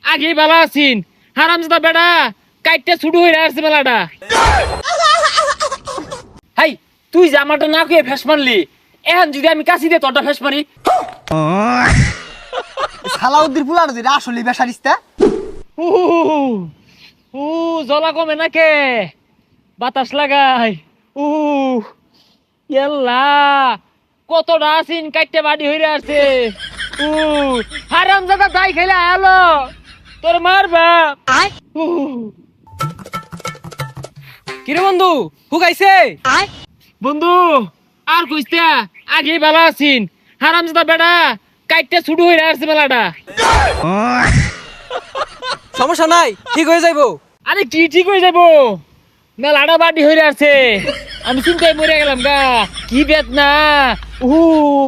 আগে ভালো আছিন হারামজাদা বেড়া কাইটটা ছুটু হয়ে আসছে মেলাটা। হাই তুই জামাটা না কয়ে ফেস মারলি, এখন যদি আমি কাছি দিয়ে তোরটা ফেস মারি। সালাউদ্দিন পুলার যে আসলে বেসারিস্তা জলা কমে নাকে বাতাস লাগাই। ইয়াল্লা কতটা আছিন কাইটটা বাড়ি হইরে আসছে। হারামজাদা দাই খাইলে আলো তোর মারবা। কিরে বন্ধু হুকাইছে? বন্ধু আর কইতে আগে ভালো আছিন হারামজাদা বেড়া কাইটটা ছুটু হইরে আসছে মেলাটা। সমস্যা নাই, ঠিক হয়ে যাইবো। আরে কি ঠিক হয়ে যাবো, মেলাটা বাড়ি হইরে আসছে। আমি চিন্তায় মরে গেলাম গা, কি বেদনা।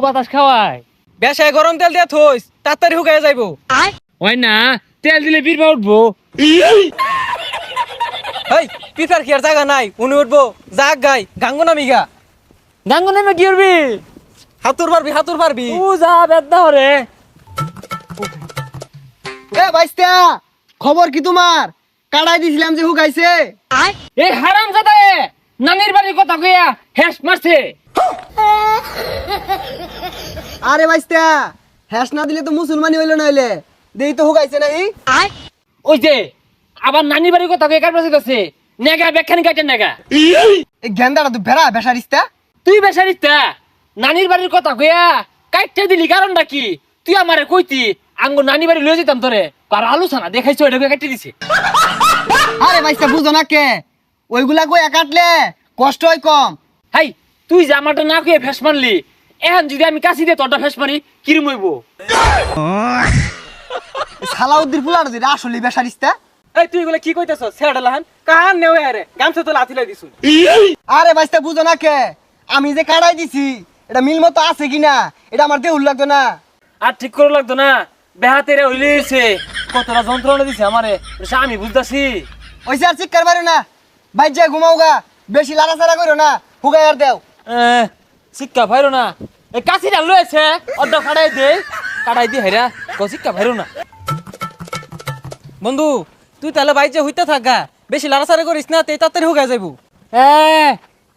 বাতাস খাওয়ায় বেশায় গরম তেল দিয়া থইস, তাড়াতাড়ি হুকাই যাইবো। হয় না, তেল দিলে বীরবা উঠবো। হেই পিতার কি আর জায়গা নাই, উনি উঠবো জাগ গাই গাঙ্গো নামি গা। গাঙ্গ নেমে কি করবি? হাতুর পারবি। যা বেদনা হরে। এ বাইস্তা, খবর কি তোমার? কাড়াই দিছিলাম যে হুকাইছে। এই হারামজাদা নানির বাড়ির কথা কইয়া হেস মারছে। আরে বাইস্তা, হ্যাস না দিলে তো মুসলমানি হইলো নইলে। দেই তো হুকাইছে নাই। ওই যে আবার নানির বাড়ির কথা কইয়া কাটবাছে গেছে নেগা বেখানি কাটেন নেগা। এই গেন্দাটা তো বেড়া বেসারিস্তা। তুই বেসারিস্তা নানির বাড়ির কথা কইয়া কাটতে দিলি কারণটা কি? তুই আমারে কইতি আঙ্গ নানি বাড়ি লয়ে যেতাম তোরে, আর আলোচনা দেখাইছো এটা কাটতে দিছে। আরে বাইস্তা বুঝো না কে, ওইগুলা কইয়া কাটলে কষ্ট হয় কম। হাই তুই জামাটা না কইয়া ফেস মারলি, এখন যদি আমি কাছি দিয়ে তোরটা ফেস মারি কিরম হইব? সালাউদ্দিন পুলার যে আসলে বেসারিস্তা। এই তুই এগুলা কি কইতেছ? ছেড়া লাহান কাহান নেও আরে গামছা তো লাথিলাই দিছু। আরে বাইস্তা বুঝো না কে, আমি যে কাড়াই দিছি এটা মিল মতো আছে কিনা এটা আমার দেহুল লাগতো না। আর ঠিক করে লাগতো না, বেহাতেরে হইলেছে কতটা যন্ত্রণা দিছে আমারে, এটা আমি বুঝতাছি। ওইসে আর চিৎকার মারো না, বাইর যা ঘুমাও গা, বেশি লাড়াচাড়া করো না, হুগাই আর দেও। শিক্ষা ভাইরো না, এই কাছিটা লয়েছে অর্ধ কাটাই দি হেরা শিক্ষা ভাইরো না। বন্ধু তুই তাহলে বাইজে হইতে থাকা, বেশি লাড়াচাড়া করিস না, তেই তাড়াতাড়ি হুকাই যাইবো।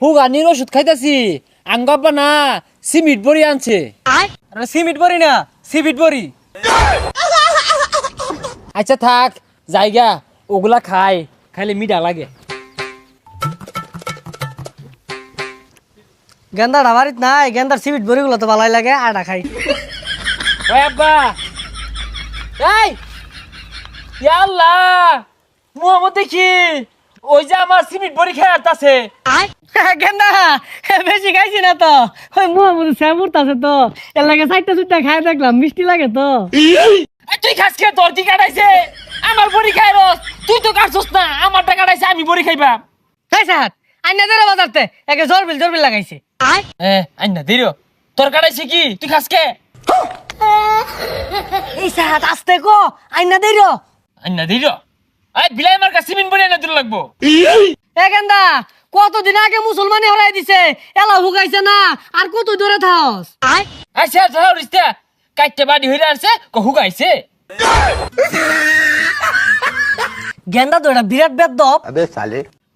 হুগানির ওষুধ খাইতাছি, আঙ্গাব্বা না সিমিট বড়ি আনছে। আরে সিমিট বড়ি না, সিবিট বড়ি। আচ্ছা থাক জায়গা, ওগুলা খাইলে মিঠা লাগে। গেন্দাটা বাড়িত নাই, গেন্দার সিবিট বড়িগুলো তো ভালোই লাগে, আটা খাই। ওই আব্বা, এই ইয়া আল্লাহ, মুহাম্মদ দেখি ওই যে আমার সিমিট বড়ি খেয়ে আসতাছে। গেন্দা বেশি খাইছি না তো, ওই মুহাম্মদ শ্যামুর আছে তো, এর লাগে চারটা চুটটা খাই দেখলাম, মিষ্টি লাগে তো। তুই খাস খেয়ে তোর কি কাটাইছে? আমার বড়ি খাই রস, তুই তো কাটছস না, আমারটা কাটাইছে আমি বড়ি খাইবা। খাই স্যার আইনা দেরে বাজারতে একে জরবিল লাগাইছে। আইনা দিরো তোর কাটাইছে কি? তুই খাস কে? এই স্যার আস্তে কো আইনা দের। আইনা দিরো এই বিলাই আমার কাছে সিমিট বড়ি আইনা দিল লাগবো। এ গেন্দা কতদিন আগে মুসলমানি হরাই দিছে, এলা হুকাইছে না, আর কত দূরে থাকস? আচ্ছা যাও রিস্তা কাইটে বাড়ি হইরা আসছে হুগাইছে। গেন্দা তো এটা বিরাট বেদব।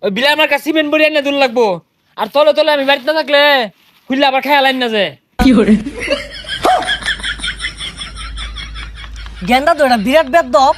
ওই বিলাই আমার কাছে সিমেন্ট বড়ি আইনা দিল লাগবো, আর তলে তলে আমি বাড়িতে না থাকলে খুললে আবার খেয়াল আইন না যে। গেন্দা তো এটা বিরাট বেদব।